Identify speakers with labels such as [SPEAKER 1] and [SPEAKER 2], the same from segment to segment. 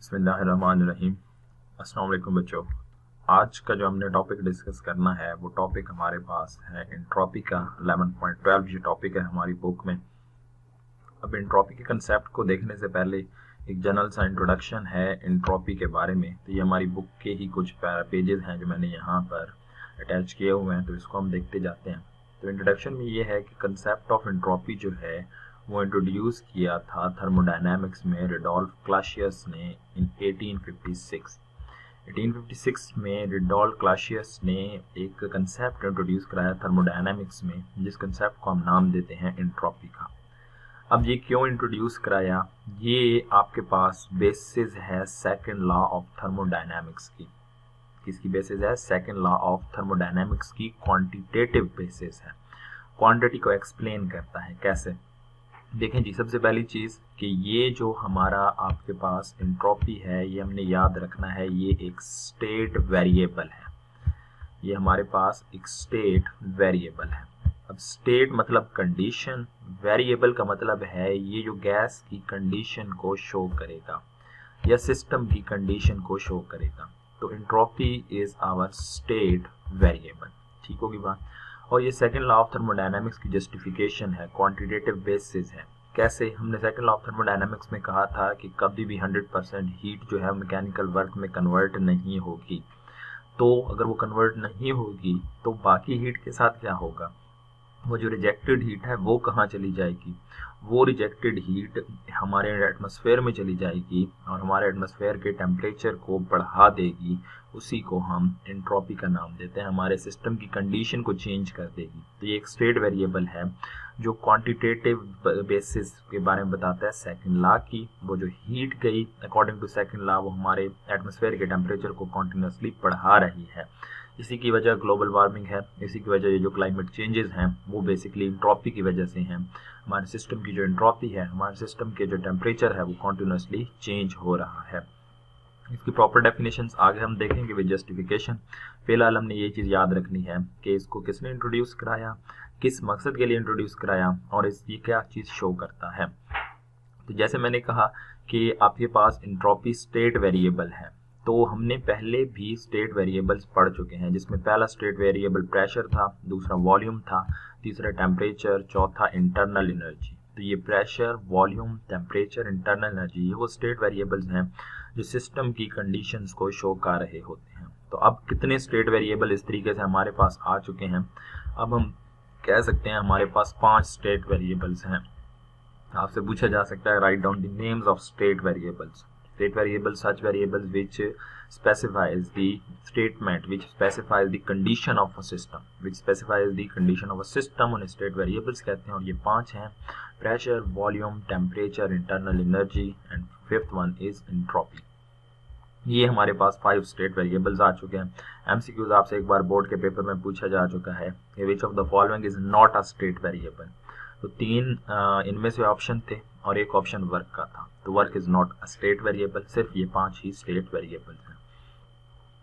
[SPEAKER 1] बिस्मिल्लाहिर्रहमानिर्रहीम। अस्सलाम वालेकुम बच्चों। आज का जो हमने टॉपिक डिस्कस करना है वो टॉपिक हमारे पास है एंट्रोपी का 11.12 ये टॉपिक है हमारी बुक में। अब एंट्रोपी के कंसेप्ट को देखने से पहले एक जनरल सा इंट्रोडक्शन है एंट्रोपी के बारे में। तो ये हमारी बुक के ही कुछ पेजेस हैं जो मैंने यहाँ पर अटैच किए हुए हैं, तो इसको हम देखते जाते हैं। तो इंट्रोडक्शन में ये है कि कंसेप्ट ऑफ एंट्रोपी जो है वो इंट्रोड्यूस किया था थर्मोडायनामिक्स में रुडोल्फ क्लासियस ने इन 1856। 1856 में रुडोल्फ क्लासियस ने एक कंसेप्ट इंट्रोड्यूस कराया थर्मोडायनामिक्स में, जिस कंसेप्ट को हम नाम देते हैं एंट्रोपी का। अब ये क्यों इंट्रोड्यूस कराया, ये आपके पास बेसिस है सेकंड लॉ ऑफ थर्मोडायनामिक्स की। किसकी बेसिस है? सेकंड लॉ ऑफ थर्मोडायनामिक्स की क्वांटिटेटिव बेसिस है। क्वांटिटी को एक्सप्लेन करता है। कैसे? देखें जी, सबसे पहली चीज़ कि ये जो हमारा आपके पास एंट्रोपी है ये हमने याद रखना है, ये एक स्टेट वेरिएबल है। ये हमारे पास एक स्टेट वेरिएबल है। अब स्टेट मतलब कंडीशन, वेरिएबल का मतलब है ये जो गैस की कंडीशन को शो करेगा या सिस्टम की कंडीशन को शो करेगा। तो entropy is our state variable. ठीक होगी बात। और ये सेकंड लॉ ऑफ थर्मोडायनामिक्स की जस्टिफिकेशन है, क्वांटिटेटिव बेसिस है। कैसे? हमने सेकंड लॉ ऑफ थर्मोडायनामिक्स में कहा था कि कभी भी 100% हीट जो है मैकेनिकल वर्क में कन्वर्ट नहीं होगी। तो अगर वो कन्वर्ट नहीं होगी तो बाकी हीट के साथ क्या होगा? वो जो रिजेक्टेड हीट है वो कहाँ चली जाएगी? वो रिजेक्टेड हीट हमारे एटमॉस्फेयर में चली जाएगी और हमारे एटमॉस्फेयर के टेम्परेचर को बढ़ा देगी। उसी को हम एंट्रोपी का नाम देते हैं, हमारे सिस्टम की कंडीशन को चेंज कर देगी। तो ये एक स्टेट वेरिएबल है जो क्वांटिटेटिव बेसिस के बारे में बताता है सेकंड लॉ की। वो जो हीट गई अकॉर्डिंग टू सेकंड लॉ वो हमारे एटमॉस्फेयर के टेम्परेचर को कॉन्टिन्यूसली बढ़ा रही है। इसी की वजह ग्लोबल वार्मिंग है, इसी की वजह ये जो क्लाइमेट चेंजेस हैं वो बेसिकली एंट्रोपी की वजह से हैं। हमारे सिस्टम की जो एंट्रोपी है, हमारे सिस्टम के जो टेम्परेचर है वो कॉन्टिन्यूसली चेंज हो रहा है। इसकी प्रॉपर डेफिनेशंस आगे हम देखेंगे विद जस्टिफिकेशन। फिलहाल हमने ये चीज़ याद रखनी है कि इसको किसने इंट्रोड्यूस कराया, किस मकसद के लिए इंट्रोड्यूस कराया और ये क्या चीज़ शो करता है। तो जैसे मैंने कहा कि आपके पास एंट्रोपी स्टेट वेरिएबल है, तो हमने पहले भी स्टेट वेरिएबल्स पढ़ चुके हैं, जिसमें पहला स्टेट वेरिएबल प्रेशर था, दूसरा वॉल्यूम था, तीसरा टेम्परेचर, चौथा इंटरनल एनर्जी। तो ये pressure, volume, temperature, internal energy ये वो स्टेट वेरिएबल्स हैं जो सिस्टम की कंडीशंस को शो कर रहे होते हैं। तो अब कितने स्टेट वेरिएबल इस तरीके से हमारे पास आ चुके हैं? अब हम कह सकते हैं हमारे पास 5 स्टेट वेरिएबल्स हैं। आपसे पूछा जा सकता है write down the names of state variables. State variables, such variables which specifies the statement, which specifies the condition of a system, which specifies the condition of a system उन्हें state variables कहते हैं। और ये 5 हैं: pressure, volume, temperature, internal energy and fifth one is entropy। ये हमारे पास 5 state variables आ चुके हैं। MCQs आपसे एक बार बोर्ड के पेपर में पूछा जा चुका है कि which of the following is not a state variable। तो 3 इनमें से ऑप्शन थे और एक ऑप्शन वर्क का था। तो work is not a state variable, सिर्फ ये 5 ही स्टेट वेरिएबल्स हैं।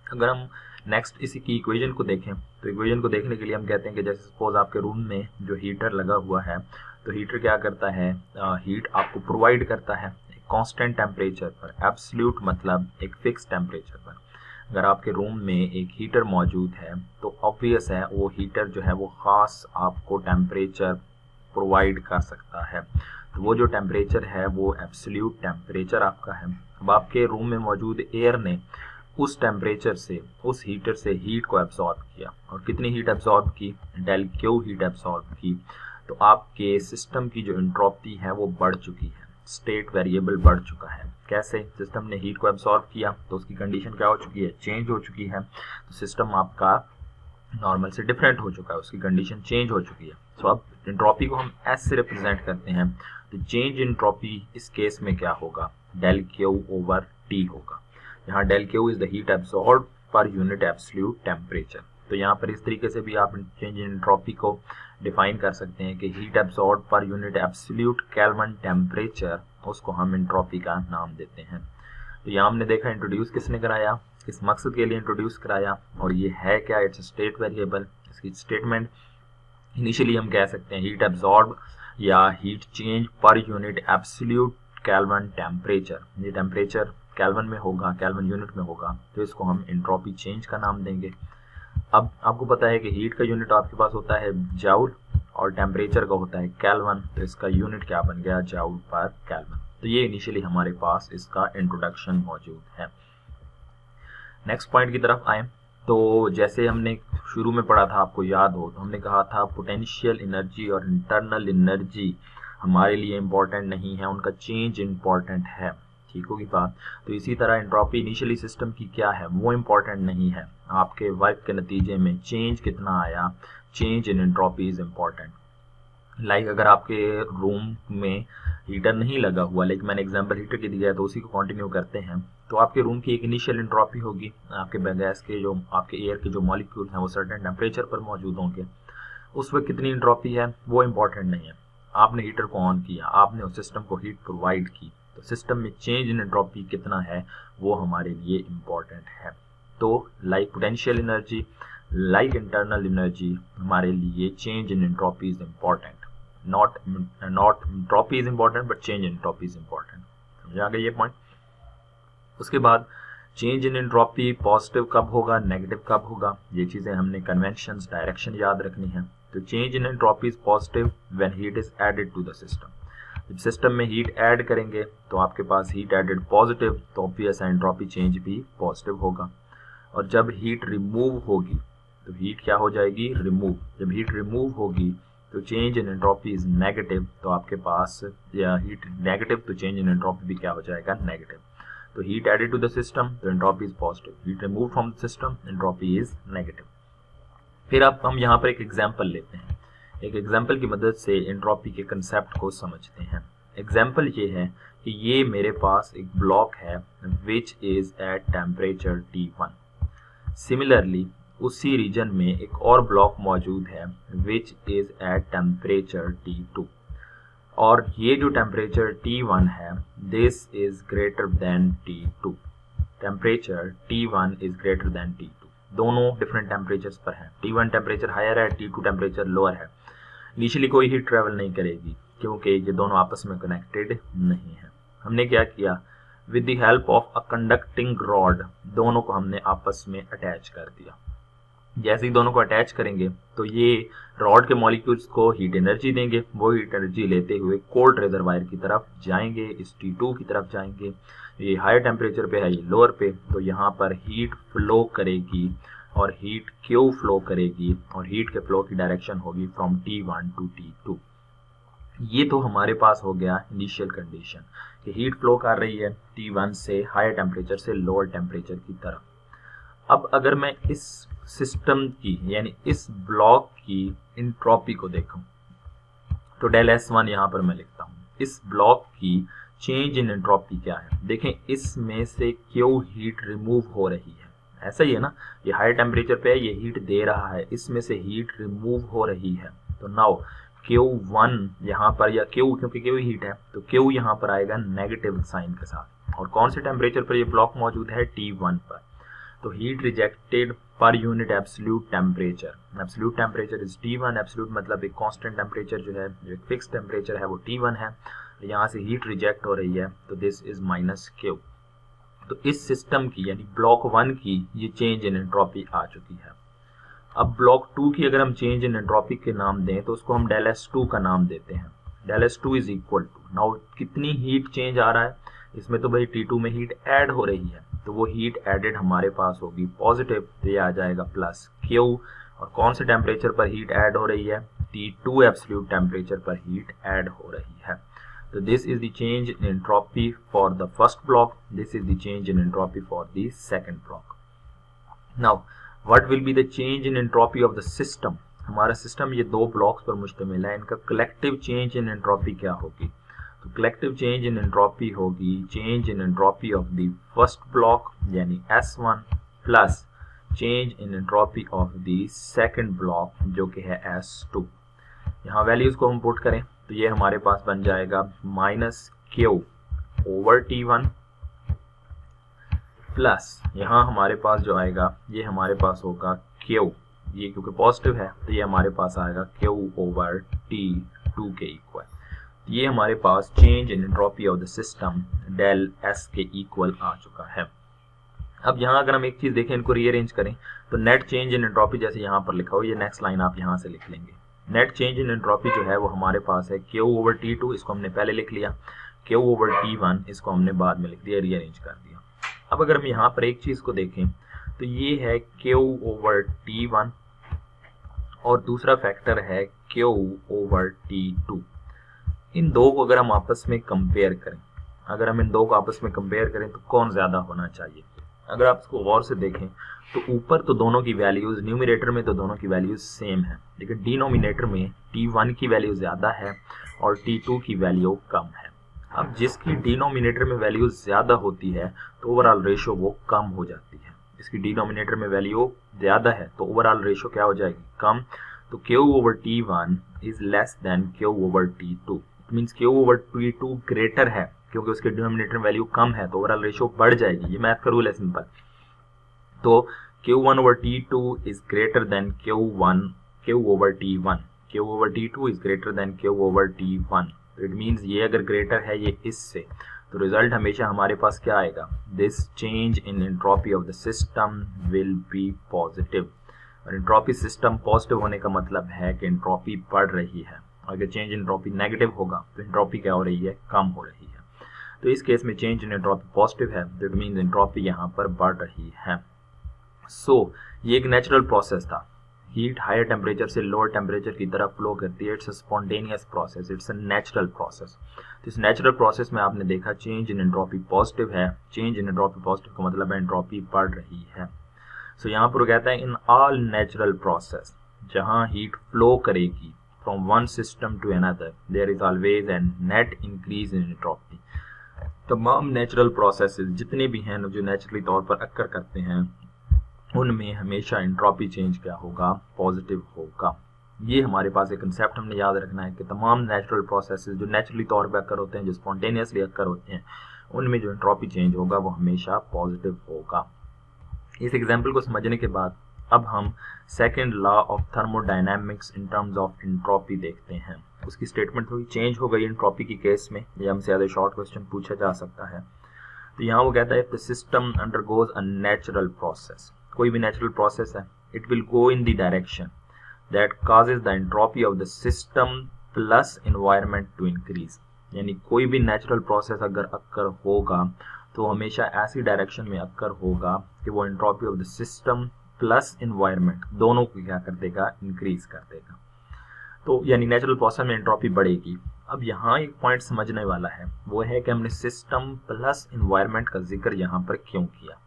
[SPEAKER 1] अगर हम नेक्स्ट इसी की इक्वेशन को देखें, तो इक्वेशन को देखने के लिए हम कहते हैं कि जैसे सपोज आपके रूम में जो हीटर लगा हुआ है, तो हीटर क्या करता है? हीट आपको प्रोवाइड करता है एक कांस्टेंट टेम्परेचर पर, एब्सोल्यूट मतलब एक फिक्स टेम्परेचर पर। अगर आपके रूम में एक हीटर मौजूद है तो ऑब्वियस है वो हीटर जो है वो ख़ास आपको टेम्परेचर प्रोवाइड कर सकता है। तो वो जो टेम्परेचर है वो एब्सोल्यूट टेम्परेचर आपका है। अब आपके रूम में मौजूद एयर ने उस टेम्परेचर से, उस हीटर से हीट को एब्जॉर्ब किया। और कितनी हीट एब्जॉर्ब की? डेल क्यू हीट एब्जॉर्ब की। तो आपके सिस्टम की जो एंट्रोपी है वो बढ़ चुकी है, स्टेट वेरिएबल बढ़ चुका है। कैसे? सिस्टम ने हीट को एब्जॉर्ब किया तो उसकी कंडीशन क्या हो चुकी है? चेंज हो चुकी है। तो सिस्टम आपका नॉर्मल से डिफरेंट हो चुका है, उसकी कंडीशन चेंज हो चुकी है। सो अब एंट्रोपी को हम एस से रिप्रेजेंट करते हैं। तो चेंज एंट्रोपी इस केस में क्या होगा? डेल क्यू ओवर टी होगा। यहाँ del Q is the heat absorb per unit absolute temperature. तो यहाँ पर इस तरीके से भी आप चेंज एंट्रोपी को डिफाइन कर सकते हैं कि heat absorb per unit absolute kelvin temperature, उसको हम एंट्रोपी का नाम देते हैं। तो यहाँ हमने देखा इंट्रोड्यूस किसने कराया, किस मकसद के लिए इंट्रोड्यूस कराया, और ये है क्या? It's state variable. इसकी स्टेटमेंट इनिशियली हम कह सकते हैं हीट एब्जॉर्ब या हीट चेंज पर यूनिट एब्सोल्यूट केल्विन टेम्परेचर। ये टेम्परेचर केल्विन में होगा, केल्विन यूनिट में होगा, तो इसको हम एंट्रोपी चेंज का नाम देंगे। अब आपको पता है कि हीट का यूनिट आपके पास होता है जाउल और टेम्परेचर का होता है केल्विन, तो इसका यूनिट क्या बन गया, जाउल पर केल्विन। तो ये इनिशियली हमारे पास इसका इंट्रोडक्शन मौजूद है। नेक्स्ट पॉइंट की तरफ आए तो जैसे हमने शुरू में पढ़ा था, आपको याद हो तो हमने कहा था पोटेंशियल एनर्जी और इंटरनल एनर्जी हमारे लिए इम्पोर्टेंट नहीं है, उनका चेंज इम्पोर्टेंट है। ठीक होगी बात। तो इसी तरह एंट्रोपी इनिशियली सिस्टम की क्या है, वो इम्पोर्टेंट नहीं है, आपके वर्क के नतीजे में चेंज कितना आया, change in entropy is important. Like अगर आपके रूम में हीटर नहीं लगा हुआ, लेकिन मैंने एग्जांपल हीटर की दिया है तो उसी को कंटिन्यू करते हैं, तो आपके रूम की एक इनिशियल एंट्रोपी होगी, आपके गैस के जो आपके एयर के जो मॉलिक्यूल हैं वो सर्टेन टेम्परेचर पर मौजूद होंगे, उस वक्त कितनी एंट्रोपी है वो इम्पोर्टेंट नहीं है। आपने हीटर को ऑन किया, आपने उस सिस्टम को हीट प्रोवाइड की, तो सिस्टम में चेंज इन एंट्रोपी कितना है वो हमारे लिए इम्पोर्टेंट है। तो like potential energy, like internal energy, हमारे लिए change in entropy is important, not entropy is important but change in entropy is important. समझ आ गया ये पॉइंट। उसके बाद चेंज इन एंट्रोपी पॉजिटिव कब होगा, नेगेटिव कब होगा, ये चीजें हमने कन्वेंशंस, डायरेक्शन याद रखनी है। तो change in entropy is positive when heat is added to the system. जब सिस्टम में हीट ऐड करेंगे तो आपके पास हीट एडेड पॉजिटिव, तो ऑब्वियस एंट्रोपी चेंज भी पॉजिटिव होगा। और जब हीट रिमूव होगी तो हीट क्या हो जाएगी, रिमूव। जब हीट रिमूव होगी तो change in entropy is negative, तो आपके पास या हीट नेगेटिव तो चेंज इन एंट्रोपी भी क्या हो जाएगा, नेगेटिव। तो heat added to the system तो entropy is positive, heat remove from the system entropy is negative. फिर अब हम यहाँ पर एक एग्जाम्पल लेते हैं, एक एग्जाम्पल की मदद से एंट्रोपी के कंसेप्ट को समझते हैं। एग्जाम्पल ये है कि ये मेरे पास एक ब्लॉक है which is at temperature T1। Similarly उसी रीजन में एक और ब्लॉक मौजूद है which is at temperature T2, और ये जो टेम्परेचर T1 है this is greater than T2। Temperature T1 is greater than T2, दोनों डिफरेंट टेम्परेचर्स पर हैं। T1 टेम्परेचर हायर है, T2 टेम्परेचर लोअर है। इनिशियली कोई हीट ट्रेवल नहीं करेगी क्योंकि ये दोनों आपस में कनेक्टेड नहीं है। हमने क्या किया, with the help of a conducting rod दोनों को हमने आपस में अटैच कर दिया। जैसे ही दोनों को अटैच करेंगे तो ये रॉड के मॉलिक्यूल्स को हीट एनर्जी देंगे, वो हीट एनर्जी लेते हुए कोल्ड रिजर्वायर की तरफ जाएंगे, इस T2 की तरफ जाएंगे। ये हायर टेम्परेचर पे है, ये लोअर पे, तो यहाँ पर हीट फ्लो करेगी और हीट क्यों फ्लो करेगी, और हीट के फ्लो की डायरेक्शन होगी फ्रॉम T1 टू T2। ये तो हमारे पास हो गया इनिशियल कंडीशन कि हीट फ्लो कर रही है T1 से हायर टेम्परेचर से लोअर टेम्परेचर की तरफ। अब अगर मैं इस सिस्टम की यानी इस ब्लॉक की एंट्रोपी को देखूं तो डेल S1 यहाँ पर मैं लिखता हूँ। इस ब्लॉक की चेंज इन एंट्रोपी क्या है, देखें इसमें से क्यों हीट रिमूव हो रही है, ऐसा ही है ना, ये हाई टेम्परेचर पे है, ये हीट दे रहा है, इसमें से हीट रिमूव हो रही है। तो नाउ Q1 यहाँ पर, या Q क्योंकि Q हीट है तो Q यहाँ पर आएगा नेगेटिव साइन के साथ। और कौन से टेम्परेचर पर ये ब्लॉक मौजूद है, T1 पर। तो हीट रिजेक्टेड पर unit absolute temperature, absolute temperature is T1। Absolute मतलब एक कांस्टेंट टेम्परेचर जो है, जो एक फिक्स टेम्परेचर है वो T1 है। यहाँ से हीट रिजेक्ट हो रही है तो दिस इज माइनस Q। तो इस सिस्टम की यानी ब्लॉक 1 की ये चेंज इन एंट्रोपी आ चुकी है। अब ब्लॉक 2 की अगर हम चेंज इन एंट्रोपी के नाम दें तो उसको हम डेल S2 का नाम देते हैं। Del S2 is equal to, now कितनी हीट चेंज आ रहा है, इसमें तो भाई T2 में हीट ऐड हो रही है, तो वो हीट एडेड हमारे पास होगी पॉजिटिव, तो ये आ जाएगा प्लस Q। और कौन से टेम्परेचर पर हीट ऐड हो रही है, T2 एब्सोल्यूट टेम्परेचर पर हीट ऐड हो रही है। So this is the change in entropy for the first block. This is the change in entropy for the second block. Now, what will be the change in entropy of the system? हमारा system ये दो blocks पर मुश्तमिल है, इनका collective change in entropy क्या होगी? तो कलेक्टिव चेंज इन एंट्रोपी होगी change in entropy of the first block यानी S1 plus change in entropy of the second block जो कि है S2। यहाँ वैल्यूज को हम पुट करें तो ये हमारे पास बन जाएगा minus Q over T1 plus यहाँ हमारे पास जो आएगा ये हमारे पास होगा Q, ये क्योंकि पॉजिटिव है तो ये हमारे पास आएगा Q ओवर T2 के इक्वल। ये हमारे पास change in entropy of the system del S के इक्वल आ चुका है। अब यहाँ अगर हम एक चीज देखें, इनको रीअरेंज करें तो नेट चेंज इन एंट्रोपी जैसे यहाँ पर लिखा हो, ये नेक्स्ट लाइन आप यहाँ से लिख लेंगे। नेट चेंज इन एंट्रोपी जो है वो हमारे पास है Q/T2, इसको हमने पहले लिख लिया, Q/T1 इसको हमने बाद में लिख दिया, रीअरेंज कर दिया। अब अगर हम यहाँ पर एक चीज को देखें तो ये है Q/T1 और दूसरा फैक्टर है Q/T2। इन दो को अगर हम आपस में कंपेयर करें, अगर हम इन दो को आपस में कंपेयर करें तो कौन ज्यादा होना चाहिए? अगर आप इसको गौर से देखें तो ऊपर तो दोनों की वैल्यूज, न्यूमरेटर में तो दोनों की वैल्यूज सेम है, लेकिन डिनोमिनेटर में T1 की वैल्यू ज्यादा है और T2 की वैल्यू कम है। अब जिसकी डिनोमिनेटर में वैल्यू ज्यादा होती है तो ओवरऑल रेशो वो कम हो जाती है। इसकी डिनोमिनेटर में वैल्यू ज्यादा है तो ओवरऑल रेशो क्या हो जाएगी? कम। तो Q/T1 is less than Q/T2। It means Q/T2 greater है, क्योंकि उसके डिनोमिनेटर में वैल्यू कम है तो ओवरऑल रेशो बढ़ जाएगी। ये मैथ का रूल है सिंपल। तो Q1/T2 is greater than Q/T1, Q/T2 is greater than Q/T1। तो इट मींस ये अगर ग्रेटर है ये इससे, तो रिजल्ट हमेशा हमारे पास क्या आएगा? This change in entropy of the system will be positive. और एंट्रोपी सिस्टम पॉजिटिव होने का मतलब है कि एंट्रोपी बढ़ रही है। अगर चेंज इन एंट्रोपी नेगेटिव होगा तो एंट्रोपी क्या हो रही है? कम हो रही है। तो इस केस में चेंज इन एंट्रोपी पॉजिटिव है, दैट मींस एंट्रोपी यहाँ पर बढ़ रही है। सो ये एक नेचुरल प्रोसेस था। हीट हायर टेम्परेचर से लोअर टेम्परेचर की तरफ फ्लो करती है। It's a spontaneous process, it's a natural process. तो इस नेचुरल प्रोसेस में आपने देखा चेंज इन एंट्रोपी पॉजिटिव है। चेंज इन एंट्रोपी पॉजिटिव का मतलब है एंट्रोपी बढ़ रही है। सो यहाँ पर कहता है इन ऑल नेचुरल प्रोसेस, जहाँ हीट फ्लो करेगी from one system to another, there is always an net increase in entropy. तमाम नेचुरल प्रोसेसेस जितने भी हैं जो नेचुरली तौर पर अक्कर करते हैं, उनमें हमेशा एंट्रोपी चेंज क्या होगा? पॉजिटिव होगा। ये हमारे पास एक कंसेप्ट हमने याद रखना है कि तमाम नेचुरल प्रोसेसेस जो नेचुरली तौर पर अक्कर होते हैं, जो स्पॉन्टेनियसली अक्कर होते हैं, उनमें जो एंट्रोपी चेंज होगा वो हमेशा पॉजिटिव होगा। इस एग्जाम्पल को समझने के बाद अब हम second law of thermodynamics in terms of entropy देखते हैं। उसकी स्टेटमेंट थोड़ी चेंज हो गई एंट्रोपी की केस में, या हमसे ज़्यादा शॉर्ट क्वेश्चन पूछा जा सकता है। तो यहाँ वो कहता है the system undergoes a natural process, कोई भी नेचुरल प्रोसेस है, it will go in the direction that causes the entropy of the system plus environment to increase. यानी कोई भी नेचुरल प्रोसेस अगर अक्कर होगा तो हमेशा ऐसी डायरेक्शन में अक्कर होगा कि वो entropy of the system plus environment दोनों को क्या कर देगा? इंक्रीज कर देगा। तो यानी नेचुरल प्रोसेस में एंट्रोपी बढ़ेगी। अब यहाँ एक पॉइंट समझने वाला है, वो है कि हमने सिस्टम प्लस एनवायरनमेंट का जिक्र यहाँ पर क्यों किया।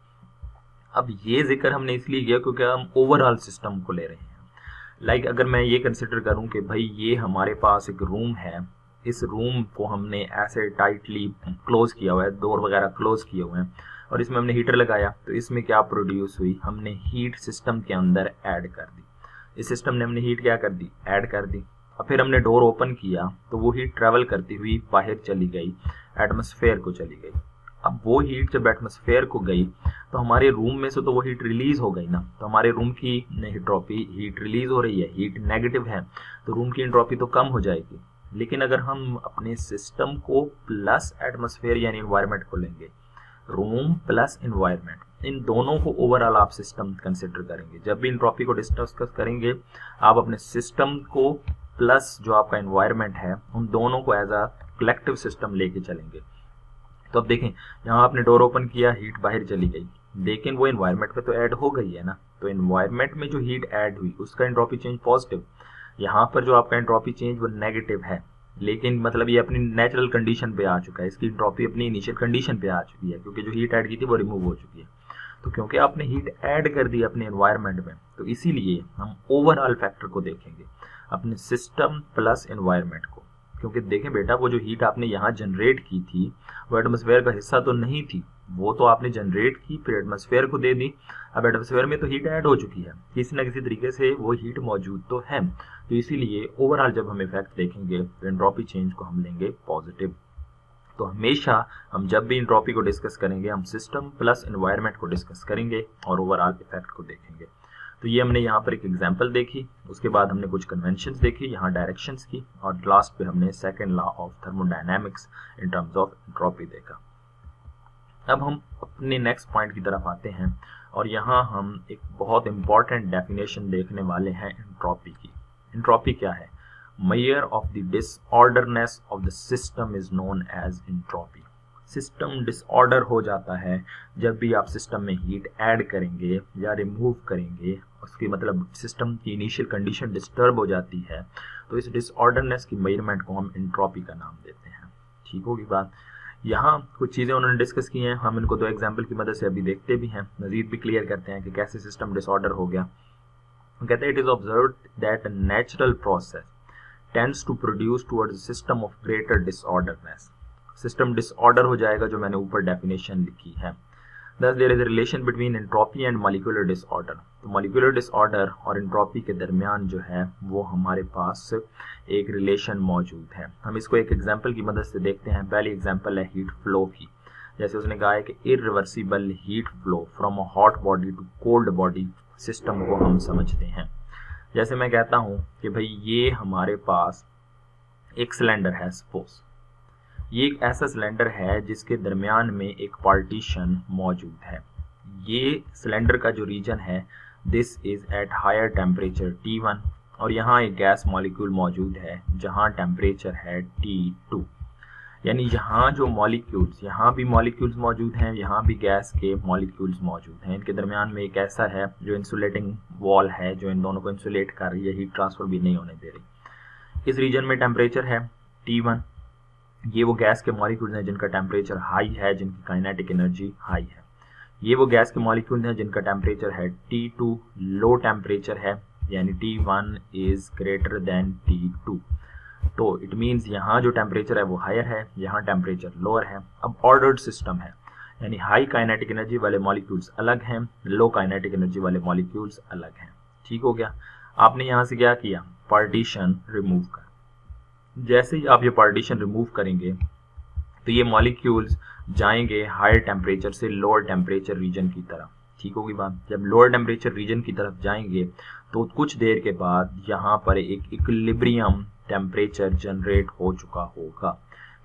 [SPEAKER 1] अब ये जिक्र हमने इसलिए किया क्योंकि हम ओवरऑल सिस्टम को ले रहे हैं। लाइक अगर मैं ये कंसिडर करूं कि भाई ये हमारे पास एक रूम है, इस रूम को हमने ऐसे टाइटली क्लोज किया हुआ है, डोर वगैरह क्लोज किए हुए हैं, और इसमें हमने हीटर लगाया, तो इसमें क्या प्रोड्यूस हुई? हमने हीट सिस्टम के अंदर ऐड कर दी। इस सिस्टम ने हमने हीट क्या कर दी? ऐड कर दी। और फिर हमने डोर ओपन किया तो वो हीट ट्रेवल करती हुई बाहर चली गई, एटमॉस्फेयर को चली गई। अब वो हीट जब एटमॉस्फेयर को गई तो हमारे रूम में से तो वो हीट रिलीज हो गई ना, तो हमारे रूम की एंट्रोपी, हीट रिलीज हो रही है, हीट नेगेटिव है, तो रूम की एंट्रोपी तो कम हो जाएगी। लेकिन अगर हम अपने सिस्टम को प्लस एटमॉस्फेयर यानी एनवायरनमेंट को लेंगे, रूम प्लस एनवायरनमेंट, इन दोनों को ओवरऑल आप सिस्टम कंसिडर करेंगे। जब भी एंट्रोपी को डिस्कस करेंगे आप अपने सिस्टम को प्लस जो आपका एनवायरनमेंट है, उन दोनों को एज अ कलेक्टिव सिस्टम लेके चलेंगे। तो अब देखें, यहाँ आपने डोर ओपन किया, हीट बाहर चली गई, लेकिन वो एनवायरनमेंट पे तो ऐड हो गई है ना, तो एनवायरनमेंट में जो हीट ऐड हुई उसका एंट्रोपी चेंज पॉजिटिव। यहाँ पर जो आपका एंट्रोपी चेंज वो नेगेटिव है, लेकिन मतलब ये अपनी नेचुरल कंडीशन पे आ चुका है, इसकी एंट्रोपी अपनी इनिशियल कंडीशन पे आ चुकी है, क्योंकि जो हीट ऐड की थी वो रिमूव हो चुकी है। तो क्योंकि आपने हीट ऐड कर दी अपने एनवायरनमेंट में, तो इसीलिए हम ओवरऑल फैक्टर को देखेंगे, अपने सिस्टम प्लस एनवायरनमेंट को। क्योंकि देखें बेटा, वो जो हीट आपने यहाँ जनरेट की थी वो एटमॉस्फेयर का हिस्सा तो नहीं थी, वो तो आपने जनरेट की फिर एटमॉस्फेयर को दे दी। अब एटमॉस्फेयर में तो हीट ऐड हो चुकी है, किसी न किसी तरीके से वो हीट मौजूद तो है। तो इसीलिए ओवरऑल जब हम इफेक्ट देखेंगे तो एंट्रोपी चेंज को हम लेंगे पॉजिटिव। तो हमेशा हम जब भी एंट्रोपी को डिस्कस करेंगे हम सिस्टम प्लस एनवायरनमेंट को डिस्कस करेंगे और ओवरऑल इफेक्ट को देखेंगे। तो ये हमने यहाँ पर एक एग्जांपल देखी, उसके बाद हमने कुछ कन्वेंशंस देखी, यहाँ डायरेक्शंस की, और लास्ट पे हमने second law of thermodynamics in terms of entropy देखा। अब हम अपने नेक्स्ट पॉइंट की तरफ आते हैं और यहाँ हम एक बहुत इंपॉर्टेंट डेफिनेशन देखने वाले हैं एंट्रोपी की। एंट्रोपी क्या है? Measure of the disorderness of the system is known as entropy. System disorder हो जाता है जब भी आप सिस्टम में हीट ऐड करेंगे या रिमूव करेंगे, उसकी मतलब सिस्टम की इनिशियल कंडीशन डिस्टर्ब हो जाती है, तो इस डिसऑर्डरनेस की मेजरमेंट को हम एंट्रोपी का नाम देते हैं। ठीक होगी बात। यहाँ कुछ चीज़ें उन्होंने डिस्कस की हैं, हम इनको दो एग्जाम्पल की मदद से अभी देखते भी हैं, मजीद भी क्लियर करते हैं कि कैसे सिस्टम डिसऑर्डर हो गया। कहते हैं it is observed that natural process tends to produce towards system of greater disorderness. System disorder हो जाएगा, जो मैंने ऊपर डेफिनेशन लिखी है। Thus there is a relation between entropy and molecular disorder। तो molecular disorder और एंट्रोपी के दरमियान जो है वो हमारे पास एक रिलेशन मौजूद है। हम इसको एक एग्जांपल की मदद से देखते हैं। पहली एग्जांपल है हीट फ्लो की। जैसे उसने कहा है कि irreversible heat flow from a hot body to cold body system को हम समझते हैं। जैसे मैं कहता हूँ कि भाई ये हमारे पास एक सिलेंडर है, सपोज ये एक ऐसा सिलेंडर है जिसके दरमियान में एक पार्टीशन मौजूद है। ये सिलेंडर का जो रीजन है this is at higher temperature T1 और यहाँ एक गैस मॉलिक्यूल मौजूद है जहाँ टेम्परेचर है T2। यानी यहाँ जो मॉलिक्यूल्स, यहाँ भी मॉलिक्यूल्स मौजूद हैं, यहाँ भी गैस के मॉलिक्यूल्स मौजूद हैं। इनके दरमियान में एक ऐसा है जो इंसुलेटिंग वॉल है जो इन दोनों को इंसुलेट कर रही है, हीट ट्रांसफर भी नहीं होने दे रही। इस रीजन में टेम्परेचर है T1। ये वो गैस के मॉलिक्यूल्स हैं जिनका टेम्परेचर हाई है, जिनकी काइनेटिक एनर्जी हाई है। ये वो गैस के मॉलिक्यूल्स हैं जिनका टेम्परेचर है T2, लो टेम्परेचर है, यानी T1 is greater than T2। तो इट मीन्स यहाँ जो टेम्परेचर है वो हायर है, यहाँ टेम्परेचर लोअर है। अब ऑर्डर्ड सिस्टम है, यानी हाई काइनेटिक एनर्जी वाले मॉलिक्यूल्स अलग हैं, लो काइनेटिक एनर्जी वाले मॉलिक्यूल्स अलग हैं। ठीक हो गया। आपने यहाँ से क्या किया? पार्टीशन रिमूव कर। जैसे ही आप ये पार्टीशन रिमूव करेंगे तो ये मॉलिक्यूल्स जाएंगे हायर टेम्परेचर से लोअर टेम्परेचर रीजन की तरफ। ठीक होगी बात। जब लोअर टेम्परेचर रीजन की तरफ जाएंगे तो कुछ देर के बाद यहाँ पर एक इक्विलिब्रियम टेम्परेचर जनरेट हो चुका होगा।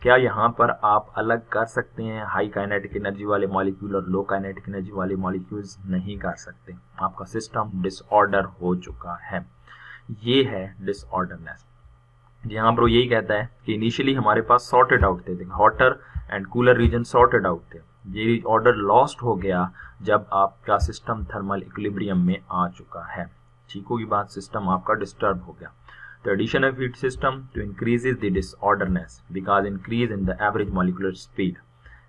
[SPEAKER 1] क्या यहाँ पर आप अलग कर सकते हैं हाई काइनेटिक एनर्जी वाले मॉलिक्यूल और लो काइनेटिक एनर्जी वाले मॉलिक्यूल्स? नहीं कर सकते। आपका सिस्टम डिसऑर्डर हो चुका है। ये है डिसऑर्डरनेस। यहाँ पर वो यही कहता है कि इनिशियली हमारे पास सॉर्टेड आउट थे, hotter and cooler region sorted out थे। ये ऑर्डर लॉस्ट हो गया जब आपका सिस्टम थर्मल इक्विलिब्रियम में आ चुका है। ठीक होगी बात। सिस्टम आपका डिस्टर्ब हो गया। The addition of heat system to increases the disorderness because increase in the average molecular speed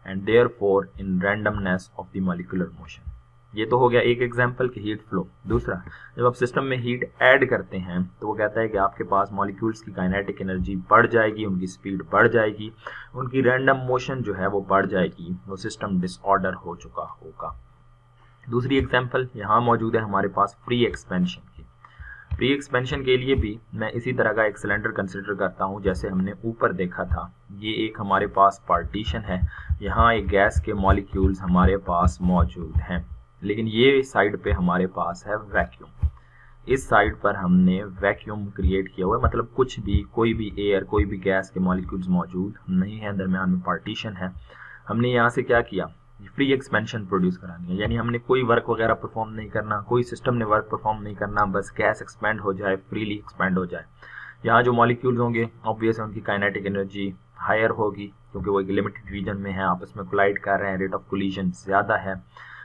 [SPEAKER 1] and therefore in randomness of the molecular motion। ये तो हो गया एक एग्जांपल की हीट फ्लो। दूसरा, जब आप सिस्टम में हीट ऐड करते हैं तो वो कहता है कि आपके पास मॉलिक्यूल्स की काइनेटिक एनर्जी बढ़ जाएगी, उनकी स्पीड बढ़ जाएगी, उनकी रैंडम मोशन जो है वो बढ़ जाएगी, वो सिस्टम डिसऑर्डर हो चुका होगा। दूसरी एग्जांपल यहाँ मौजूद है हमारे पास फ्री एक्सपेंशन की। फ्री एक्सपेंशन के लिए भी मैं इसी तरह का एक सिलेंडर कंसिडर करता हूँ जैसे हमने ऊपर देखा था। ये एक हमारे पास पार्टीशन है, यहाँ एक गैस के मॉलिक्यूल्स हमारे पास मौजूद हैं, लेकिन ये साइड पे हमारे पास है वैक्यूम। इस साइड पर हमने वैक्यूम क्रिएट किया हुआ है, मतलब कुछ भी, कोई भी एयर, कोई भी गैस के मॉलिक्यूल्स मौजूद नहीं है, दरमियान में पार्टीशन है। हमने यहाँ से क्या किया? फ्री एक्सपेंशन प्रोड्यूस करानी है, यानी हमने कोई वर्क वगैरह परफॉर्म नहीं करना, कोई सिस्टम ने वर्क परफॉर्म नहीं करना, बस गैस एक्सपेंड हो जाए, फ्रीली एक्सपेंड हो जाए। यहाँ जो मॉलिक्यूल्स होंगे ऑब्वियस उनकी काइनेटिक एनर्जी हायर होगी क्योंकि वो एक लिमिटेड रीजन में है, आपस में कोलाइड कर रहे हैं, रेट ऑफ कोलिजन ज़्यादा है।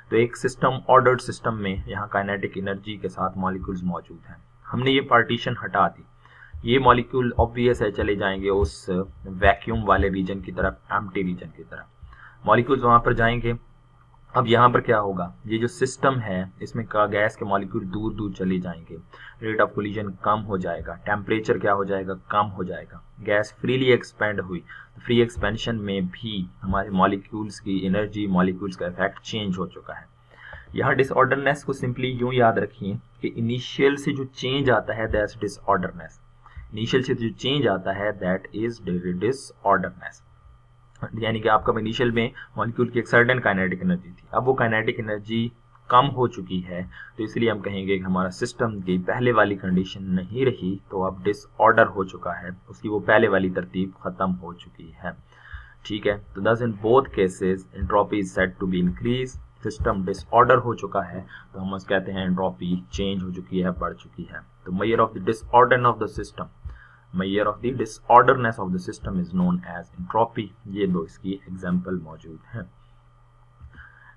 [SPEAKER 1] तो एक सिस्टम, ऑर्डर्ड सिस्टम में यहाँ काइनेटिक एनर्जी के साथ मॉलिक्यूल्स मौजूद हैं। हमने ये पार्टीशन हटा दी, ये मॉलिक्यूल ऑब्वियस है चले जाएंगे उस वैक्यूम वाले रीजन की तरफ, एम्प्टी रीजन की तरफ। मॉलिक्यूल्स वहाँ पर जाएंगे। अब यहाँ पर क्या होगा? ये जो सिस्टम है इसमें का गैस के मॉलिक्यूल दूर दूर चले जाएंगे, रेट ऑफ कोलिजन कम हो जाएगा, टेम्परेचर क्या हो जाएगा? कम हो जाएगा। गैस फ्रीली एक्सपेंड हुई, तो फ्री एक्सपेंशन में भी हमारे मॉलिक्यूल्स की एनर्जी, मॉलिक्यूल्स का इफेक्ट चेंज हो चुका है। यहाँ डिसऑर्डरनेस को सिंपली यूँ याद रखिए कि इनिशियल से जो चेंज आता है दैट्स डिसऑर्डरनेस। इनिशियल से जो चेंज आता है दैट इज डिसऑर्डरनेस। यानी कि आपका इनिशियल में मॉलिक्यूल की एक सर्टेन काइनेटिक एनर्जी थी, अब वो काइनेटिक एनर्जी कम हो चुकी है, तो इसलिए हम कहेंगे कि हमारा सिस्टम की पहले वाली कंडीशन नहीं रही, तो अब डिसऑर्डर हो चुका है, उसकी वो पहले वाली तरतीब खत्म हो चुकी है। ठीक है, तो thus in both cases entropy is said to be increase, system disorder हो चुका है, तो हम उस कहते हैं एंट्रोपी चेंज हो चुकी है, बढ़ चुकी है। तो measure of the disorder of the system, measure of the disorderness of the system is known as entropy. ये दो इसकी एग्जांपल मौजूद हैं।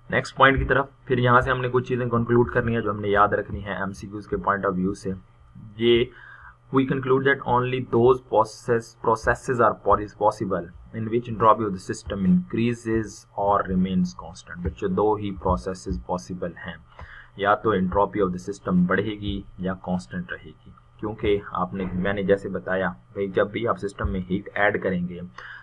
[SPEAKER 1] नेक्स्ट पॉइंट की तरफ, फिर यहाँ से हमने कुछ चीजें कंक्लूड करनी है जो हमने याद रखनी है एमसीक्यूज के पॉइंट ऑफ व्यू से। ये we conclude that only those processes are possible in which entropy of the system increases or remains constant। बच्चों दो ही processes possible हैं, या तो entropy of the system बढ़ेगी या constant रहेगी, क्योंकि मैंने जैसे बताया भाई जब भी आप सिस्टम में हीट ऐड करेंगे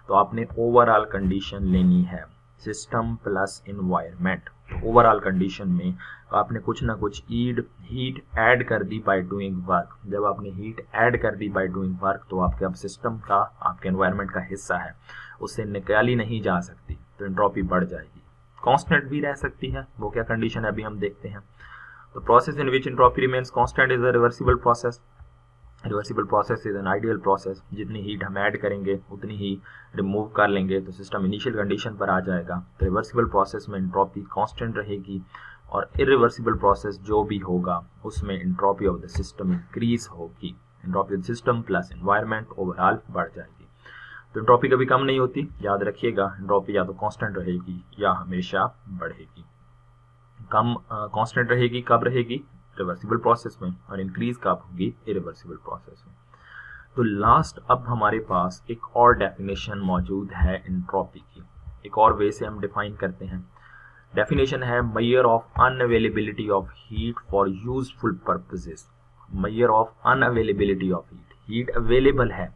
[SPEAKER 1] तो आपने ओवरऑल कंडीशन लेनी है, system plus environment. Overall condition में आपने कुछ ना कुछ हीट ऐड कर दी बाय डूइंग वर्क। जब आपने हीट ऐड कर दी बाय डूइंग वर्क तो आपके अब सिस्टम का, आपके एनवायरनमेंट का हिस्सा है, उससे निकाली नहीं जा सकती, तो एंट्रोपी बढ़ जाएगी। कांस्टेंट भी रह सकती है, वो क्या कंडीशन है अभी हम देखते हैं। तो process in which entropy remains constant is a reversible process. Reversible process is an ideal process, जितनी हीट हम ऐड करेंगे उतनी ही रिमूव कर लेंगे तो सिस्टम इनिशियल कंडीशन पर आ जाएगा। तो रिवर्सिबल प्रोसेस में एंट्रोपी कांस्टेंट रहेगी, और इरिवर्सिबल प्रोसेस जो भी होगा उसमें entropy of the system increase होगी। Entropy of the system plus environment overall बढ़ जाएगी। तो एंट्रोपी कभी कम नहीं होती, याद रखिएगा। एंट्रोपी या तो कांस्टेंट रहेगी या हमेशा बढ़ेगी। कम कांस्टेंट रहेगी कब रहेगी? रिवर्सिबल प्रोसेस में, और इंक्रीज कब होगी? इरिवर्सिबल प्रोसेस में। तो लास्ट अब हमारे पास एक और डेफिनेशन मौजूद है एंट्रोपी की, एक और वे से हम डिफाइन करते हैं। डेफिनेशन है measure of unavailability of heat for useful purposes. Measure of unavailability of heat, heat available है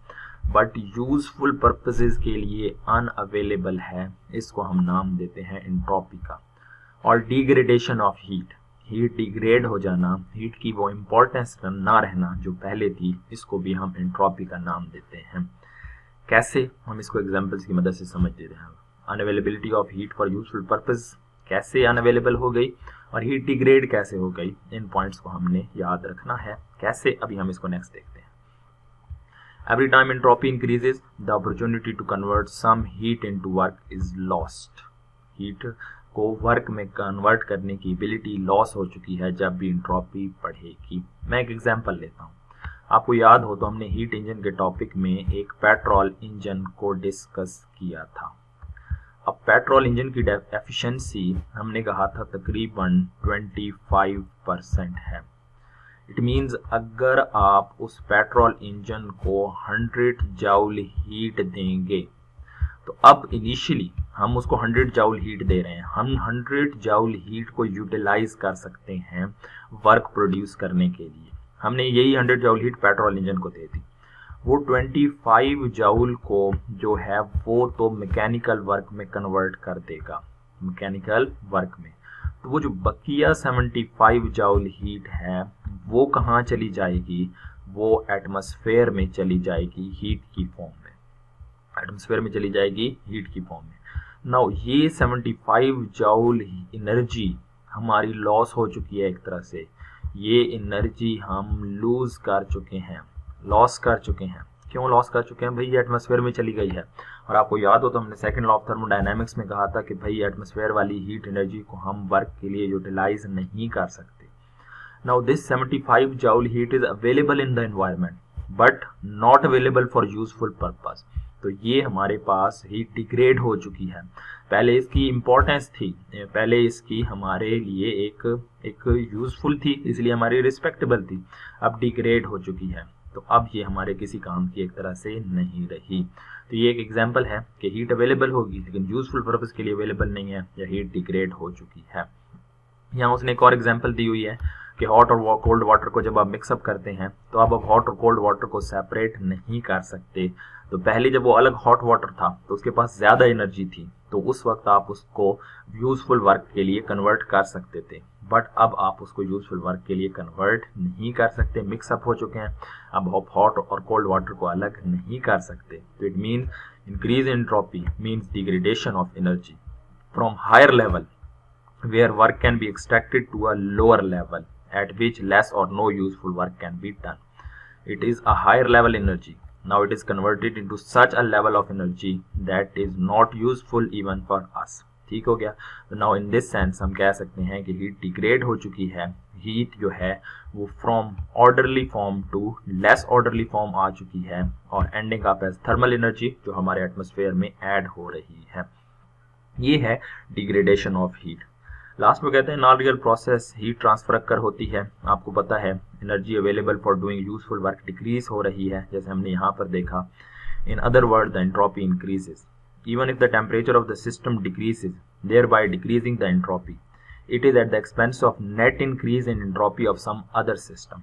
[SPEAKER 1] बट यूजफुल पर्पसेस के लिए अनअवेलेबल है, इसको हम नाम देते हैं एंट्रोपी का। और degradation of heat, heat degrade हो जाना, हीट की वो इम्पोर्टेंस ना रहना जो पहले थी, इसको भी हम एंट्रोपी का नाम देते हैं। कैसे? हम इसको एग्जांपल्स की मदद से समझ लेते हैं। Unavailability of heat for useful purpose कैसे अनअवेलेबल हो गई, और हीट डिग्रेड कैसे हो गई, इन पॉइंट्स को हमने याद रखना है। कैसे? अभी हम इसको नेक्स्ट देखते हैं। Every time entropy increases the opportunity to convert some heat into work is lost. Heat को वर्क में कन्वर्ट करने की एबिलिटी लॉस हो चुकी है जब भी एंट्रोपी बढ़ेगी। मैं एक एग्जांपल लेता हूँ। आपको याद हो तो हमने हीट इंजन के टॉपिक में एक पेट्रोल इंजन को डिस्कस किया था। अब पेट्रोल इंजन की एफिशिएंसी हमने कहा था तकरीबन 25% है। इट मींस अगर आप उस पेट्रोल इंजन को 100 जूल हीट देंगे, तो अब इनिशियली हम उसको 100 जूल हीट दे रहे हैं, हम 100 जूल हीट को यूटिलाइज कर सकते हैं वर्क प्रोड्यूस करने के लिए। हमने यही 100 जूल हीट पेट्रोल इंजन को दे दी। वो 25 जूल को जो है वो तो मैकेनिकल वर्क में कन्वर्ट कर देगा, मैकेनिकल वर्क में। तो वो जो बकिया 75 जूल हीट है वो कहाँ चली जाएगी? वो एटमॉस्फेयर में चली जाएगी हीट की फॉर्म में, एटमॉस्फेयर में चली जाएगी हीट की फॉर्म में। नाउ ये 75 जूल एनर्जी हमारी लॉस हो चुकी है एक तरह से, ये एनर्जी हम लूज कर चुके हैं, लॉस कर चुके हैं। क्यों लॉस कर चुके हैं भाई? ये एटमॉस्फेयर में चली गई है। और आपको याद हो तो हमने सेकंड लॉ ऑफ थर्मोडायनामिक्स में कहा था कि भाई एटमॉस्फेयर वाली हीट एनर्जी को हम वर्क के लिए यूटिलाइज नहीं कर सकते। Now this 75 joule heat is available in the environment but not available for useful purpose. तो ये हमारे पास हीट डिग्रेड हो चुकी है। पहले इसकी इम्पोर्टेंस थी, पहले इसकी हमारे लिए एक यूजफुल थी, इसलिए हमारी रिस्पेक्टेबल थी, अब डिग्रेड हो चुकी है। तो अब ये हमारे किसी काम की एक तरह से नहीं रही। तो ये एक एग्जांपल है कि हीट अवेलेबल होगी लेकिन यूजफुल पर्पस के लिए अवेलेबल नहीं है, या हीट डिग्रेड हो चुकी है। यहाँ उसने एक और एग्जांपल दी हुई है कि हॉट और कोल्ड वाटर को जब आप मिक्सअप करते हैं तो आप अब हॉट और कोल्ड वाटर को सेपरेट नहीं कर सकते। तो पहले जब वो अलग हॉट वाटर था तो उसके पास ज्यादा एनर्जी थी, तो उस वक्त आप उसको यूजफुल वर्क के लिए कन्वर्ट कर सकते थे, बट अब आप उसको यूजफुल वर्क के लिए कन्वर्ट नहीं कर सकते, मिक्सअप हो चुके हैं। अब आप हॉट और कोल्ड वाटर को अलग नहीं कर सकते। तो it means increase entropy means degradation of energy from higher level where work can be extracted to a lower level at which less or no useful work can be done. It is a higher level energy. Now it is converted into such a level of energy that is not useful even for us. ठीक हो गया. तो now in this sense हम कह सकते हैं कि heat degrade हो चुकी है. हीट जो है वो from orderly form to less orderly form आ चुकी है और ending up as thermal energy जो हमारे एटमॉस्फेयर में ऐड हो रही है. ये है डिग्रेडेशन ऑफ हीट. लास्ट में कहते हैं non real process heat transfer occur होती है. आपको पता है energy available for doing useful work decrease हो रही है जैसे हमने यहाँ पर देखा. In other word the entropy increases even if the temperature of the system decreases, thereby decreasing the entropy. It is at the expense of net increase in entropy of some other system.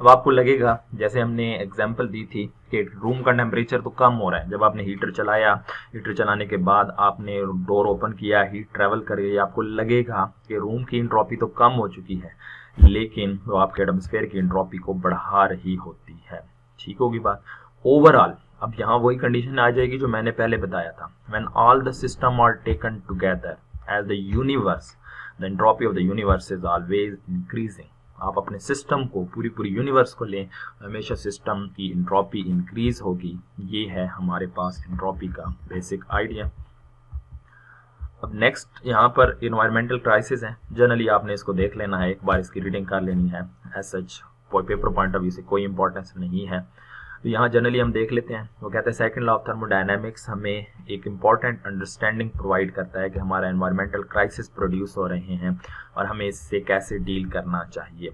[SPEAKER 1] अब आपको लगेगा जैसे हमने example दी थी कि room का temperature तो कम हो रहा है. जब आपने हीटर चलाया, हीटर चलाने के बाद आपने डोर ओपन किया, हीट ट्रेवल कर रही है, आपको लगेगा कि रूम की एंट्रोपी तो कम हो चुकी है, लेकिन वो आपके एटमॉस्फेयर की एंट्रोपी को बढ़ा रही होती है. ठीक होगी बात. ओवरऑल अब यहाँ वही कंडीशन आ जाएगी जो मैंने पहले बताया था. When all the system are taken together as the universe, the entropy of the universe is always increasing. आप अपने सिस्टम को पूरी यूनिवर्स को लें, हमेशा सिस्टम की एंट्रोपी इंक्रीज होगी. ये है हमारे पास एंट्रोपी का बेसिक आइडिया. अब नेक्स्ट यहाँ पर इन्वायरमेंटल क्राइसिस है. जनरली आपने इसको देख लेना है, एक बार इसकी रीडिंग कर लेनी है. As such paper point of view से कोई इंपॉर्टेंस नहीं है. तो यहाँ जनरली हम देख लेते हैं. वो कहते हैं सेकंड लॉ ऑफ थर्मोडायनेमिक्स हमें एक इम्पॉर्टेंट अंडरस्टैंडिंग प्रोवाइड करता है कि हमारा एनवायरमेंटल क्राइसिस प्रोड्यूस हो रहे हैं और हमें इससे कैसे डील करना चाहिए.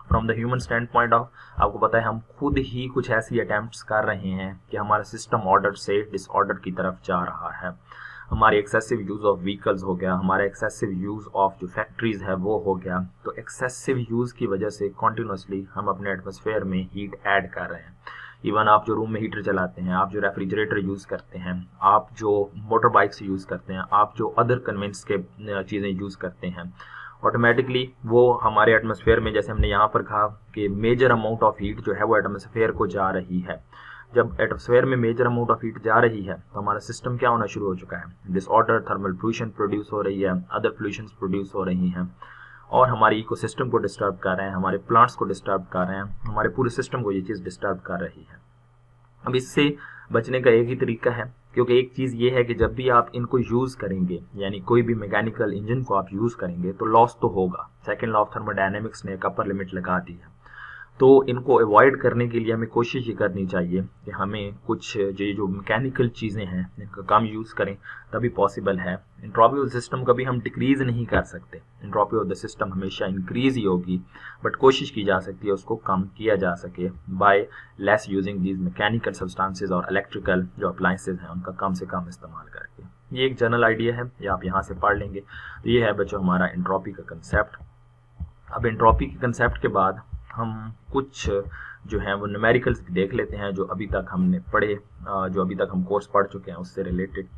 [SPEAKER 1] From the human stand point of, आपको पता है हम खुद ही कुछ ऐसी अटैम्प्ट्स कर रहे हैं कि हमारा सिस्टम ऑर्डर से डिसऑर्डर की तरफ जा रहा है. हमारी एक्सेसिव यूज ऑफ व्हीकल्स हो गया, हमारा एक्सेसिव यूज ऑफ जो फैक्ट्रीज है वो हो गया. तो एक्सेसिव यूज की वजह से कॉन्टिन्यूसली हम अपने एटमॉस्फेयर में हीट ऐड कर रहे हैं. इवन आप जो रूम में हीटर चलाते हैं, आप जो रेफ्रिजरेटर यूज़ करते हैं, आप जो मोटर बाइक्स यूज़ करते हैं, आप जो अदर कन्वेंस के चीज़ें यूज़ करते हैं, ऑटोमेटिकली वो हमारे एटमॉस्फेयर में, जैसे हमने यहाँ पर कहा कि मेजर अमाउंट ऑफ हीट जो है वो एटमॉस्फेयर को जा रही है. जब एटमॉस्फेयर में मेजर अमाउंट ऑफ हीट जा रही है तो हमारा सिस्टम क्या होना शुरू हो चुका है, डिसऑर्डर, थर्मल पोल्यूशन प्रोड्यूस हो रही है, अदर पोल्यूशन प्रोड्यूस हो रही हैं और हमारी इकोसिस्टम को डिस्टर्ब कर रहे हैं, हमारे प्लांट्स को डिस्टर्ब कर रहे हैं, हमारे पूरे सिस्टम को ये चीज़ डिस्टर्ब कर रही है. अब इससे बचने का एक ही तरीका है, क्योंकि एक चीज़ ये है कि जब भी आप इनको यूज़ करेंगे, यानी कोई भी मैकेनिकल इंजन को आप यूज़ करेंगे तो लॉस तो होगा. सेकेंड लॉ ऑफ थर्मोडायनेमिक्स ने एक अपर लिमिट लगा दी है. तो इनको अवॉइड करने के लिए हमें कोशिश ये करनी चाहिए कि हमें कुछ जो मैकेनिकल चीज़ें हैं इनका कम यूज़ करें, तभी पॉसिबल है. एंट्रोपी ऑफ द सिस्टम कभी हम डिक्रीज़ नहीं कर सकते, एंट्रोपी ऑफ द सिस्टम हमेशा इंक्रीज़ ही होगी, बट कोशिश की जा सकती है उसको कम किया जा सके by less using these mechanical substances और इलेक्ट्रिकल जो अप्लाइंसेज हैं उनका कम से कम इस्तेमाल करके. ये एक जनरल आइडिया है, ये आप यहाँ से पढ़ लेंगे. तो ये है बच्चों हमारा एंट्रोपी का कंसेप्ट. अब एंट्रोपी के कंसेप्ट के बाद हम कुछ जो हैं वो न्यूमेरिकल्स देख लेते हैं जो अभी तक हमने पढ़े, जो अभी तक हम कोर्स पढ़ चुके हैं उससे रिलेटेड.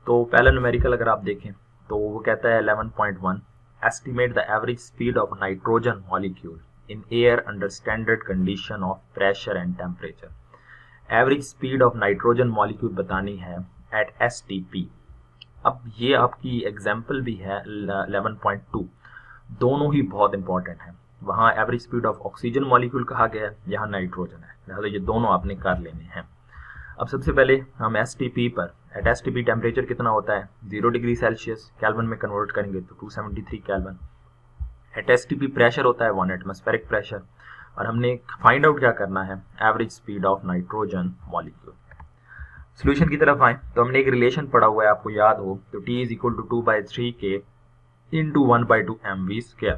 [SPEAKER 1] तो पहला न्यूमेरिकल अगर आप देखें तो वो कहता है 11.1 estimate the average speed of nitrogen molecule in air under standard condition of pressure and temperature. Average speed of nitrogen molecule बतानी है एट STP. अब ये आपकी एग्जाम्पल भी है 11.2, दोनों ही बहुत इंपॉर्टेंट हैं. वहाँ average speed of oxygen molecule कहा गया है, यहाँ नाइट्रोजन है, लिहाजा ये दोनों आपने कर लेने हैं. अब सबसे पहले हम STP पर, एट STP टेम्परेचर कितना होता है 0 डिग्री सेल्सियस, कैल्विन में कन्वर्ट करेंगे तो 273 कैल्विन. एट STP प्रेशर होता है 1 एटमॉस्फेरिक प्रेशर. और हमने फाइंड आउट क्या करना है, average speed of nitrogen molecule. Solution की तरफ आए तो हमने एक रिलेशन पढ़ा हुआ है, आपको याद हो तो T is equal to 2/3K into 1/2 mv².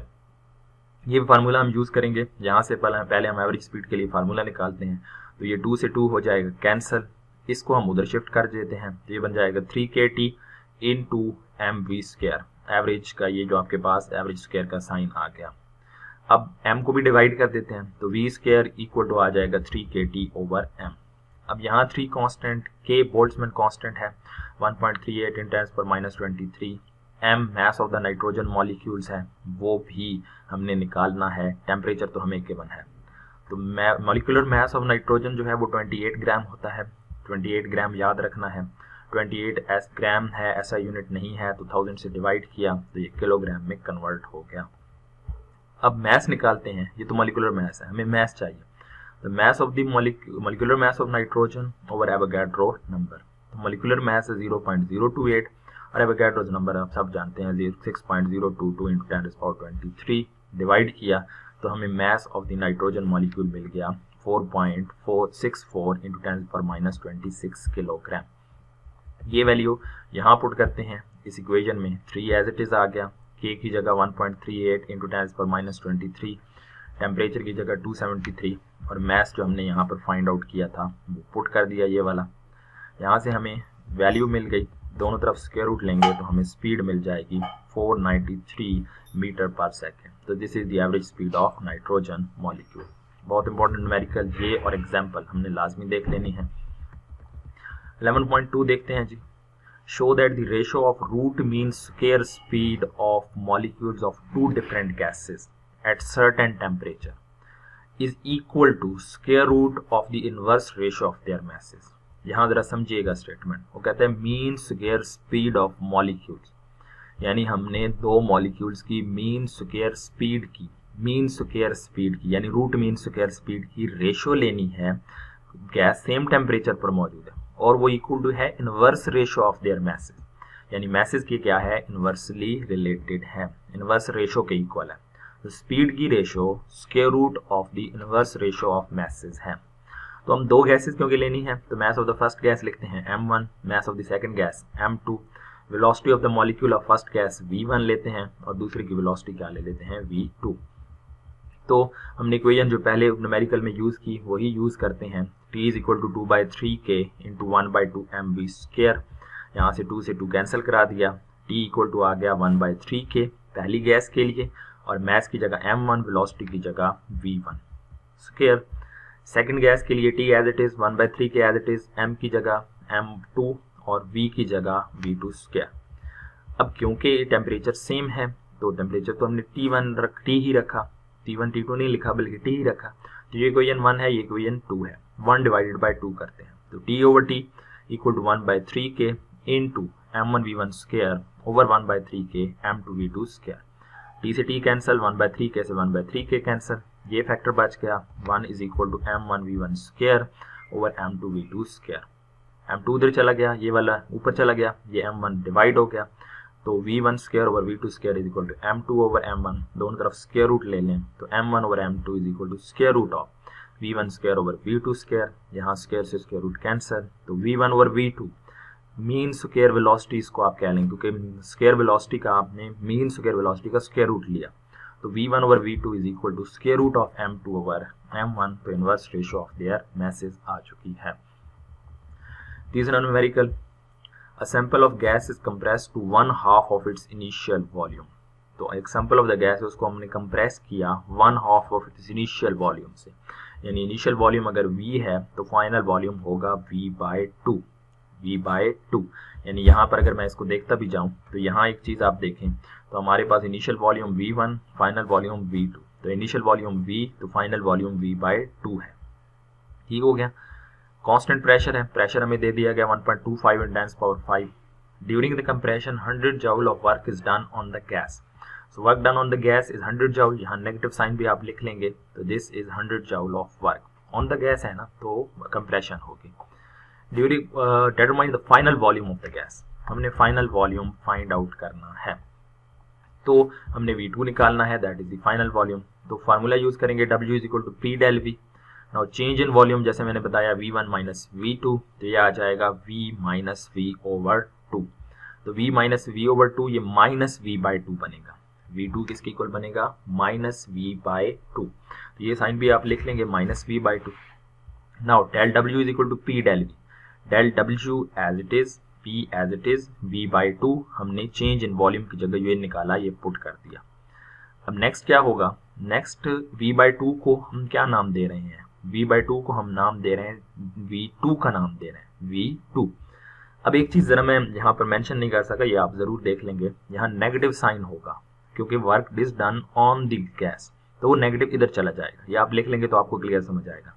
[SPEAKER 1] ये फार्मूला हम यूज़ करेंगे. यहाँ से पहले हम एवरेज स्पीड के लिए फार्मूला निकालते हैं. तो ये 2 से 2 हो जाएगा कैंसिल, इसको हम उधर शिफ्ट कर देते हैं तो ये बन जाएगा 3KT इंटू mv². एवरेज का ये जो आपके पास एवरेज स्क्वायर का साइन आ गया. अब m को भी डिवाइड कर देते हैं तो v² इक्वल टू आ जाएगा 3KT ओवर m. अब यहाँ 3 कांस्टेंट, K बोल्ट्जमैन कांस्टेंट है 1.38 × 10⁻23. m mass of the nitrogen molecules है वो भी हमने निकालना है. टेम्परेचर तो हमें गिवन है. तो मॉलिक्यूलर मास ऑफ नाइट्रोजन जो है वो 28 ग्राम होता है. 28 ग्राम याद रखना है. 28 एस ग्राम है, ऐसा यूनिट नहीं है, तो 1000 से डिवाइड किया तो ये किलोग्राम में कन्वर्ट हो गया। अब मैस निकालते हैं, ये तो मॉलिक्यूलर मैस है, हमें मैस चाहिए। तो mass of the molecular mass of nitrogen over Avogadro number, तो मॉलिक्यूलर मैस है 0.028 और एवोगाड्रोज नंबर आप सब जानते हैं 6.022 × 10⁻23 डिवाइड किया तो हमें mass of the nitrogen molecule मिल गया 4.464 × 10⁻26 किलोग्राम। ये वैल्यू यहाँ पुट करते हैं इस इक्वेशन में, 3 एज इट इज आ गया, K की जगह 1.38 × 10⁻23, टेम्परेचर की जगह 273 और मैस जो हमने यहाँ पर फाइंड आउट किया था वो पुट कर दिया ये वाला। यहाँ से हमें वैल्यू मिल गई, दोनों तरफ स्क्वायर रूट लेंगे तो हमें स्पीड मिल जाएगी 493 मीटर पर सेकेंड। तो this is the average speed of nitrogen molecule. बहुत इंपॉर्टेंट न्यूमेरिकल ये और एग्जाम्पल हमने लाजमी देख लेनी है। 11.2 देखते हैं जी। Show that the ratio of root mean square speed of molecules of two different gases at certain temperature is equal to square root of the inverse ratio of their masses। यहाँ जरा समझिएगा स्टेटमेंट, वो कहते हैं mean square speed of molecules, यानी हमने दो molecules की मीन स्क्वायर स्पीड की यानी रूट मीन स्क्वायर स्पीड की रेशियो लेनी है, गैस सेम टेम्परेचर पर मौजूद है और वो इक्वल टू है inverse ratio of their masses, यानी मैसेज की क्या है, इनवर्सली रिलेटेड है, इनवर्स रेशियो के इक्वल है। तो स्पीड की ratio square root of the inverse ratio of masses है। तो हम दो गैसेज क्योंकि लेनी है तो mass of the first gas लिखते हैं m1, mass of the second gas m2, velocity of the molecule of first gas v1 लेते हैं और दूसरे की वेलोसिटी क्या ले लेते हैं, v2। तो हमने इक्वेशन जो पहले न्यूमेरिकल में यूज की वही यूज करते हैं, t is equal to 2/3k × 1/2 mv square, यहाँ से 2 से 2 कैंसिल करा दिया, t इक्वल टू आ गया 1/3k पहली गैस के लिए और मैस की जगह m1, वेलोसिटी की जगह v1 स्क्वायर। सेकंड गैस के लिए t as it is 1/3k as it is, m की जगह m2 और v की जगह v2 स्क्वायर। अब क्योंकि टेम्परेचर सेम है तो टेम्परेचर तो हमने t ही रखा, T1 T2 नहीं लिखा बल्कि T ही रखा। तो ये इक्वेशन 1 है, ये इक्वेशन 2 है, 1 डिवाइडेड बाय 2 करते हैं तो T/T equal to 1/3k into m1v1 square over 1/3k m2v2 square. T से T कैंसिल, 1/3k से 1/3k कैंसिल, ये फैक्टर बच गया, 1 is equal to m1v1 square over m2v2 square. m2 उधर चला गया, ये वाला ऊपर चला गया, ये m1 डिवाइड हो गया तो v1 square over v2 square is equal to m2 over m1, दोनों तरफ स्क्वायर रूट ले लें तो m1 over m2 is equal to square root of v1 square over v2 square, यहाँ स्क्वायर से स्क्वायर रूट कैंसिल, तो v1 over v2 mean square velocity इसको आप कह लें क्योंकि स्क्वायर वेलोसिटी का आपने मीन स्क्वायर वेलोसिटी का स्क्वायर रूट लिया, तो v1 over v2 is equal to square root of m2 over m1, तो inverse ratio of their masses आ चुकी है। तीसरा numerical, A sample of gas is compressed to 1/2 of its initial volume। तो एक sample of the gas है उसको हमने कंप्रेस किया 1/2 ऑफ इट्स इनिशियल वॉल्यूम से, यानी इनिशियल वॉल्यूम अगर V है तो फाइनल वॉल्यूम होगा V/2, यानी यहाँ पर अगर मैं इसको देखता भी जाऊँ तो यहाँ एक चीज़ आप देखें तो हमारे पास initial volume V1, final volume V2, तो इनिशियल वॉल्यूम V तो फाइनल वॉल्यूम V/2 है। ठीक हो गया। कांस्टेंट प्रेशर है, प्रेशर हमें दे दिया गया 1.25 × 10⁵। During the compression 100 joule of work is done on the gas, so work done on the gas is 100 joule, यहाँ नेगेटिव साइन भी आप लिख लेंगे तो this is 100 joule of work on the gas है ना, तो कंप्रेशन होगी। During determine the final volume of the gas, हमने फाइनल वॉल्यूम फाइंड आउट करना है तो हमने V2 निकालना है, that is the final volume. तो फार्मूला यूज करेंगे W is equal to P del V। Now change in volume जैसे मैंने बताया V1 माइनस V2, तो ये आ जाएगा V माइनस V ओवर 2, तो V माइनस V ओवर 2 ये माइनस V/2 बनेगा, V2 किसके इक्वल बनेगा, माइनस V/2, तो ये साइन भी आप लिख लेंगे minus V/2। Now del W is equal to P del V, del W as it is, P as it is, V/2 हमने चेंज इन वॉल्यूम की जगह ये निकाला, ये पुट कर दिया। अब नेक्स्ट क्या होगा, नेक्स्ट V/2 को हम क्या नाम दे रहे हैं, V/2 को हम नाम दे रहे हैं V2 का नाम दे रहे हैं V2। अब एक चीज जरा मैं यहाँ पर मेंशन नहीं कर सका, ये आप जरूर देख लेंगे, यहाँ नेगेटिव साइन होगा क्योंकि work is done on the gas, तो वो नेगेटिव इधर चला जाएगा, ये आप लिख लेंगे तो आपको क्लियर समझ आएगा,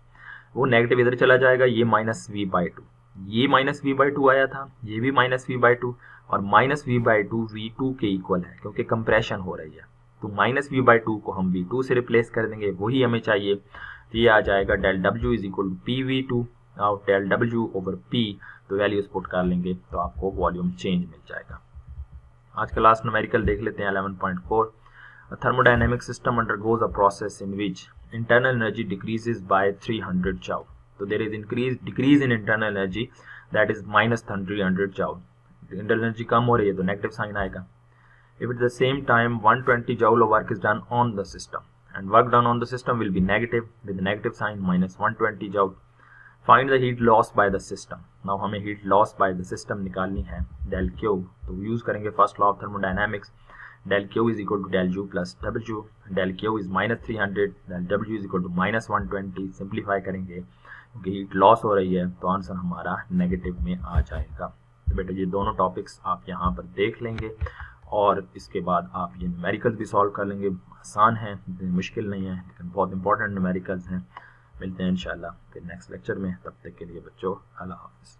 [SPEAKER 1] वो नेगेटिव इधर चला जाएगा, ये माइनस V/2, ये माइनस वी बाई टू आया था, ये भी माइनस वी बाई टू, और minus V by two V two के इक्वल है क्योंकि कंप्रेशन हो रही है। तो माइनस वी बाई टू को हम वी टू से रिप्लेस कर देंगे, वही हमें चाहिए। तो ये आ जाएगा del W is equal to P V two, और डेल डब्ल्यू ओवर पी, तो वैल्यूज पुट कर लेंगे तो आपको वॉल्यूम चेंज मिल जाएगा। आज का लास्ट न्यूमेरिकल देख लेते हैं 11.4। A thermodynamic system undergoes a process in which internal energy decreases by 300 joule. So there is decrease in internal energy, that is minus 300 joule. Internal energy कम हो रही है तो नेगेटिव साइन आएगा। If at the same time 120 joule of work is done on the system, and work done on the system will be negative with the negative sign minus 120 joule. Find the heat loss by the system. Now हमें heat loss by the system निकालनी है, del Q। तो use करेंगे first law of thermodynamics, del Q is equal to del U plus W, del Q is minus 300, del W is equal to minus 120। Simplify करेंगे क्योंकि heat loss हो रही है तो आंसर हमारा नेगेटिव में आ जाएगा। तो बेटा ये दोनों टॉपिक्स आप यहाँ पर देख लेंगे और इसके बाद आप ये न्यूमेरिकल्स भी सॉल्व कर लेंगे। आसान है, मुश्किल नहीं है, लेकिन बहुत इंपॉर्टेंट न्यूमेरिकल्स हैं। मिलते हैं इंशाल्लाह फिर नेक्स्ट लेक्चर में, तब तक के लिए बच्चों अल्लाह हाफिज़।